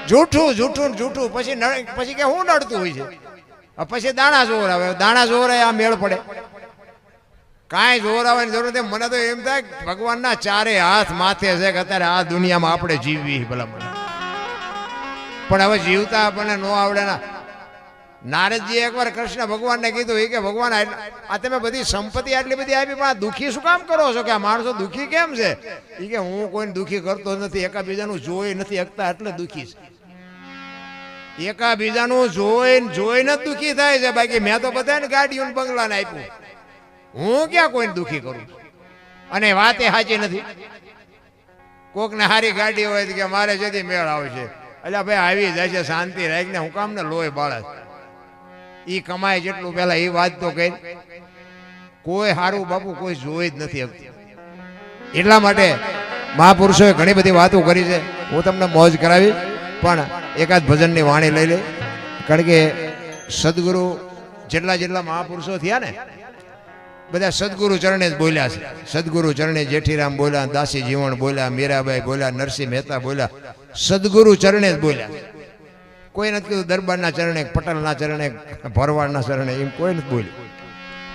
જૂઠું જૂઠું જૂઠું પછી કે હું નડતું હોય છે પછી દાણા જોર આવે દાણા જોર આ મેળ પડે કાંઈ જોર આવવાની જરૂર નથી મને તો એમ થાય ભગવાનના ચારે હાથ માથે છે કે અત્યારે આ દુનિયામાં આપણે જીવવી ભલા પણ હવે જીવતા આપણને ન આવડે ના નારદજી એકવાર કૃષ્ણ ભગવાનને કીધું કે ભગવાન આ તમે બધી સંપત્તિ આટલી બધી આપી પણ આ દુઃખી શું કામ કરો છો કે આ માણસો દુઃખી કેમ છે એ કે હું કોઈને દુઃખી કરતો નથી એકાબીજાનું જોઈ નથી શકતા એટલે દુઃખી છે એકાબીજાનું જોઈને જ દુઃખી થાય છે બાકી મેં તો બધાને ગાડીઓ બંગલાને આપ્યું હું ક્યાં કોઈને દુઃખી કરું અને વાત એ સાચી નથી કોકને હારી ગાડી હોય કે મારે જેથી મેળ આવશે એટલે ભાઈ આવી જાય છે શાંતિ રાખીને હું કામ ને લોહી બાળે ઈ કમાય જેટલું પેલા એ વાત તો કહી કોઈ હારું બાપુ કોઈ જોઈ જ નથી એટલા માટે મહાપુરુષોએ ઘણી બધી વાતો કરી છે હું તમને મોજ કરાવી પણ એકાદ ભજનની વાણી લઈ લે કારણ કે સદગુરુ જેટલા મહાપુરુષો થયા ને બધા સદગુરુ ચરણે જ બોલ્યા છે સદગુરુ ચરણે જેઠીરામ બોલ્યા દાસી જીવણ બોલ્યા મીરાબાઈ બોલ્યા નરસિંહ મહેતા બોલ્યા સદગુરુ ચરણે જ બોલ્યા કોઈ નથી કીધું દરબારના ચરણે પટેલના ચરણે ભરવાડના ચરણે એમ કોઈ નથી બોલ્યું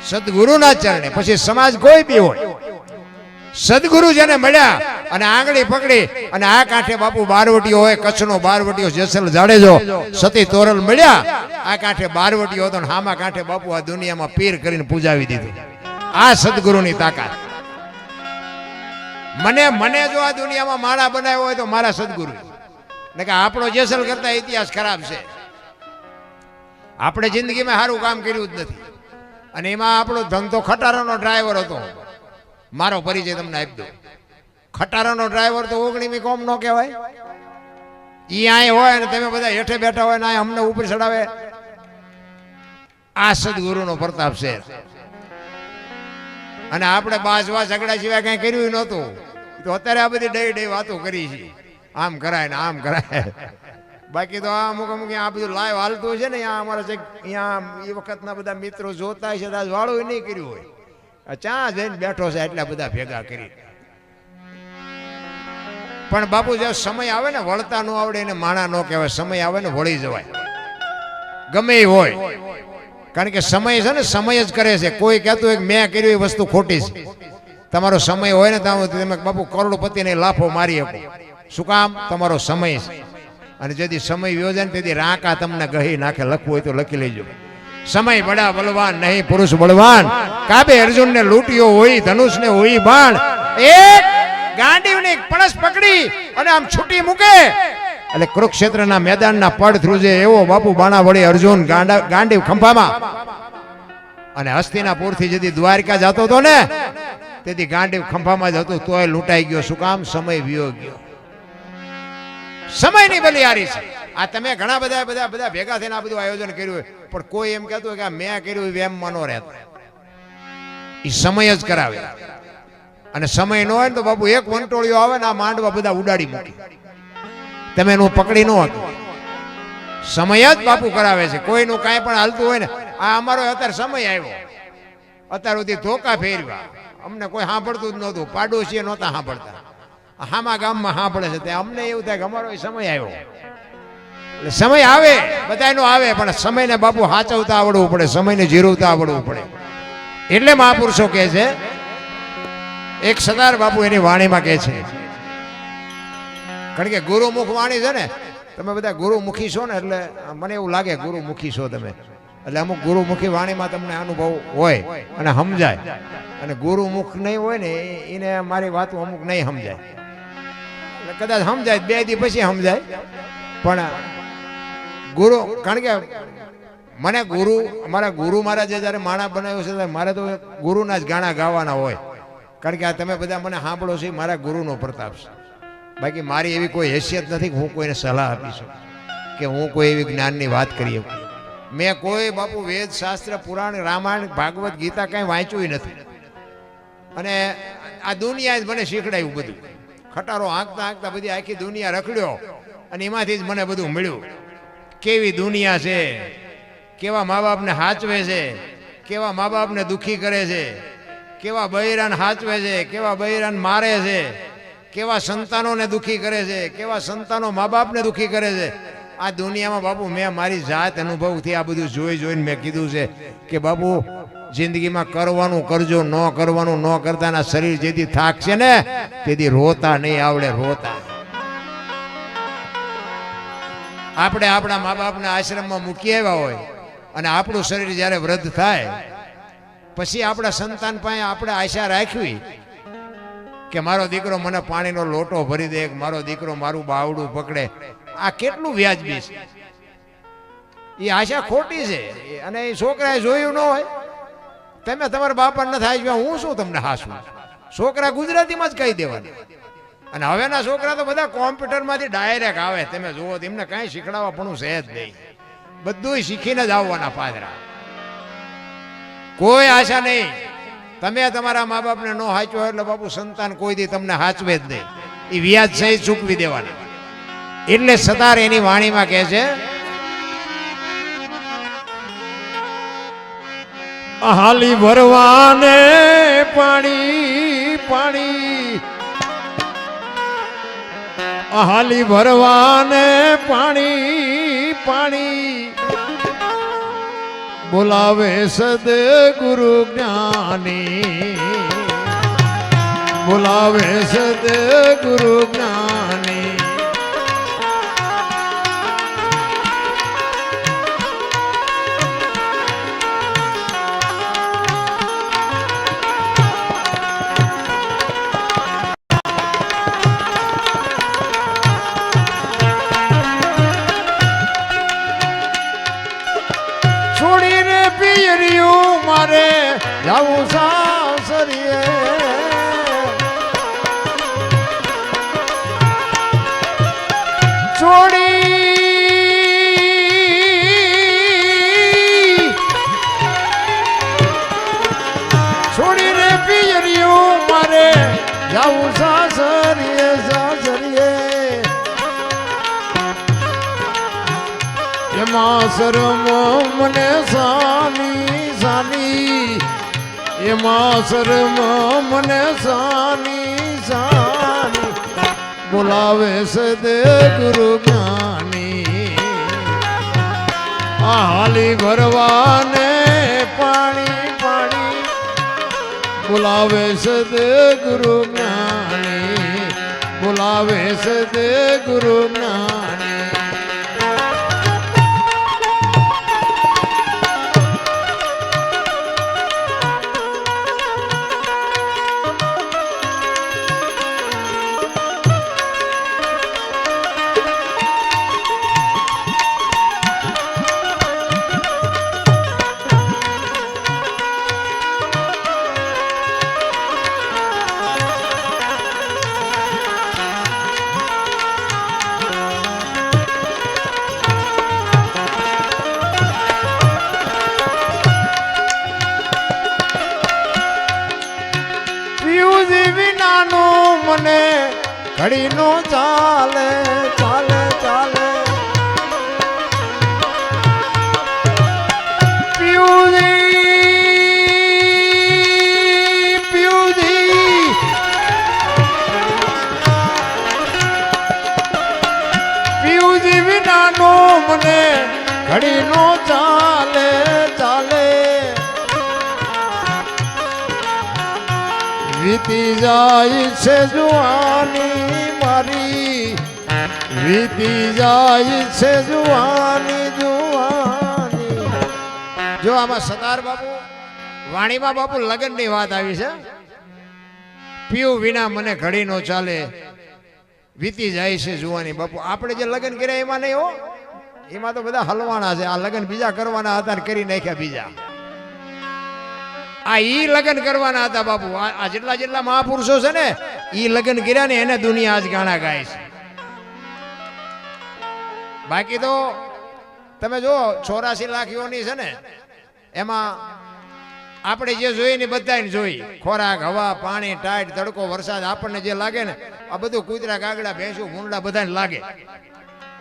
સદગુરુના ચરણે પછી સમાજ કોઈ બી હોય સદગુરુ જેને મળ્યા અને આંગળી પકડી અને આ કાંઠે બાપુ બારવટીયો હોય કચ્છનો બારવટીયો જેસલ જાડેજો સતી તોરલ મળ્યા આ કાંઠે બારવટીયો હતો ને હામા કાંઠે બાપુ આ દુનિયામાં પીર કરીને પૂજાવી દીધું આ સદગુરુની તાકાત મને જો આ દુનિયામાં માળા બનાવ્યો હોય તો મારા સદગુરુ ને કે આપણો જેસલ કરતા ઇતિહાસ ખરાબ છે આપણે જિંદગીમાં સારું કામ કર્યું જ નથી અને એમાં આપણો ધંધો ખટારાનો ડ્રાઈવર હતો મારો પરિચય તમને આપી દો ખટારાનો ડ્રાઈવર તો ઓગણીમી કોમ નો કહેવાય ઈ આય હોય ને તમે બધા હેઠે બેઠા હોય ને અમને ઉપર ચડાવે આ સદગુરુનો પ્રતાપ છે અને આપણે બાજવા ઝઘડા સિવાય કઈ કર્યું નહોતું તો અત્યારે આ બધી ડઈ વાતો કરી છે આમ કરાય ને આમ કરાય બાકી તો આ અમુક આ બધું લાઈવ હાલતું છે ને અમારા અહીંયા એ વખતના બધા મિત્રો જોતા છે વાળું નહીં કર્યું હોય ચા જઈને બેઠો છે એટલા બધા ભેગા કરી પણ બાપુ જે સમય આવે ને વળતા ન આવડે એને માણા ન કહેવાય સમય આવે ને વળી જવાય ગમે એ હોય કારણ કે સમય છે ને સમય જ કરે છે કોઈ કહેતું હોય કે મેં કર્યું એ વસ્તુ ખોટી છે તમારો સમય હોય ને તમે બાપુ કરોડપતિને લાફો મારી શકો શું કામ તમારો સમય છે અને જેથી સમય યોજાય ને તેથી રાંકા તમને ગહી નાખે લખવું હોય તો લખી લેજો સમય બડા બલવાન નહીં પુરુષ બળવાન કાબે અર્જુન ને લૂંટ્યો હોય ધનુષ ને હોય બાણ એક ગાંડીવની પણસ પકડી અને આમ છૂટી મૂકે એટલે કુરુક્ષેત્રના મેદાનના પડ ધ્રુજે એવો બાપુ બાણા વળી અર્જુન ગાંડીવ ખંભામાં અને હસ્તિનાપુર થી જેથી દ્વારકા જતો હતો ને તેથી ગાંડીવ ખંભામાં જ હતો તોય લૂંટાઈ ગયો શું કામ સમય વિયો ગયો સમયની બલિયારી છે આ તમે ઘણા બધા ભેગા થઈને આ બધું આયોજન કર્યું હોય પણ કોઈ એમ કહેતું હોય કે મેં કર્યું એમ મનો રહેતો એ સમય જ કરાવે અને સમય ન હોય ને તો બાપુ એક વંટોળિયો આવે ને આ માંડવા બધા ઉડાડી મૂકી તમે એનું પકડી ન હતું સમય જ બાપુ કરાવે છે કોઈનું કાંઈ પણ હાલતું હોય ને આ અમારો અત્યારે સમય આવ્યો અત્યાર સુધી ધોકા ફેરવા અમને કોઈ સાંભળતું જ નહોતું પાડોશીએ નહોતા સાંભળતા હામા ગામમાં સાંભળે છે ત્યાં અમને એવું થાય કે અમારો સમય આવ્યો એટલે સમય આવે બધાનો આવે પણ સમયને બાપુ સાચવતા આવડવું પડે સમયને જીરવતા આવડવું પડે એટલે મહાપુરુષો કહે છે એક સરદાર બાપુ એની વાણીમાં કહે છે કારણ કે ગુરુમુખ વાણી છે ને તમે બધા ગુરુમુખી છો ને એટલે મને એવું લાગે ગુરુમુખી છો તમે એટલે અમુક ગુરુમુખી વાણીમાં તમને અનુભવ હોય અને સમજાય અને ગુરુમુખ નહીં હોય ને એને મારી વાતો અમુક નહીં સમજાય એટલે કદાચ સમજાય 2 દી પછી સમજાય પણ ગુરુ કારણ કે મને ગુરુ અમારા ગુરુ મહારાજે જ્યારે માણા બનાવ્યો છે મારે તો ગુરુના જ ગાણા ગાવાના હોય કારણ કે આ તમે બધા મને સાંભળો છો મારા ગુરુનો પ્રતાપ છે બાકી મારી એવી કોઈ હેસિયત નથી કે હું કોઈને સલાહ આપી શકું કે હું કોઈ એવી જ્ઞાનની વાત કરી શકું મેં કોઈ બાપુ વેદ શાસ્ત્ર પુરાણ રામાયણ ભાગવત ગીતા કંઈ વાંચ્યું નથી અને આ દુનિયા જ મને શીખડાયું બધું ખટારો હાંકતા બધી આખી દુનિયા રખડ્યો અને એમાંથી જ મને બધું મળ્યું કેવી દુનિયા છે કેવા મા બાપને હાચવે છે કેવા મા બાપને દુઃખી કરે છે કેવા બૈરાન હાચવે છે કેવા બૈરાન મારે છે કેવા સંતાનોને દુખી કરે છે, કેવા સંતાનો મા બાપને દુખી કરે છે. આ દુનિયામાં બાપુ મેં મારી જાત અનુભવથી આ બધું જોઈ જોઈને મેં કીધું છે કે બાપુ જિંદગીમાં કરવાનું કરજો, ન કરવાનું ન કરતાના શરીર જેથી થાકશે ને તેથી રોતા નહીં આવડે. રોતા આપણે આપણા મા બાપને આશ્રમમાં મૂકી આવ્યા હોય અને આપણું શરીર જ્યારે વૃદ્ધ થાય પછી આપણા સંતાન પાસે આપણે આશા રાખવી કે મારો દીકરો મને પાણીનો લોટો ભરી દે, મારો દીકરો મારું બાવડું પકડે. આ કેટલું વ્યાજબી છે. એ આશા ખોટી છે. અને એ છોકરાએ જોયું ન હોય. તમે તમારા બાપા નથી હાચવ્યા, હું શું તમને હાસું? છોકરા ગુજરાતીમાં જ કહી દેવાનું. અને હવેના છોકરા તો બધા કોમ્પ્યુટરમાંથી ડાયરેક્ટ આવે. તમે જુઓ તેમને કાંઈ શીખડાવવા પણ છે જ નહીં. બધું શીખીને જ આવવાના પાદરા. કોઈ આશા નહીં. તમે તમારા મા બાપને ન હાચવો એટલે બાપુ સંતાન કોઈ દી તમને હાચવે જ નહીં. એ વ્યાજ સહિત ચૂકવી દેવાના. એટલે સતાર એની વાણીમાં કહે છે, હાલી ભરવાને પાણી પાણી, હાલી ભરવાને પાણી પાણી, બોલાવે સદગુરુ જ્ઞાની, બોલાવે સદગુરુ જ્ઞાની. છોડીને પિયરિયું મારે જાવું સાસરીએ, છોડીને પિયરિયું મારે જાવું સાસરીએ સાસરીએ. એમાં શરમ મને સાની સાની, એમાં શરમ મને સાની સાની, બોલાવે સદગુરુ જ્ઞાની. આ હાલી ભરવાને પાણી પાણી, બોલાવે સદગુરુ જ્ઞાની, બોલાવે સદગુરુ જ્ઞાની. મને ઘડી નો ચાલે ચાલે ચાલે, પિયુજી પિયુજી પિયુજી વિનાનો મને ઘડી નો ચાલે ચાલે. વીતી જાય છે જુવાની મારી, વીતી જાય છે જુવાની જુવાની. જો આમાં સતાર બાપુ વાણીમાં બાપુ લગ્નની વાત આવી છે. પીવું વિના મને ઘડી નો ચાલે, વીતી જાય છે જુવાની. બાપુ આપણે જે લગ્ન કર્યા એમાં નહીં હો, એમાં તો બધા હલવાના છે. આ લગ્ન બીજા કરવાના હતા ને કરી નાખ્યા બીજા. આ ઈ લગ્ન કરવાના હતા બાપુ. આ જેટલા જેટલા મહાપુરુષો છે ને ઈ લગ્ન કર્યા ને એને દુનિયા આજ ગાણા ગાય છે. બાકી તો તમે જો 84 લાખ યોની છે ને એમાં આપણે જે જોઈએ ને બધાને જોઈ. ખોરાક, હવા, પાણી, ટાઈટ, તડકો, વરસાદ આપણને જે લાગે ને આ બધું કૂતરા, કાગડા, ભેંસું, ભૂંડા બધાને લાગે.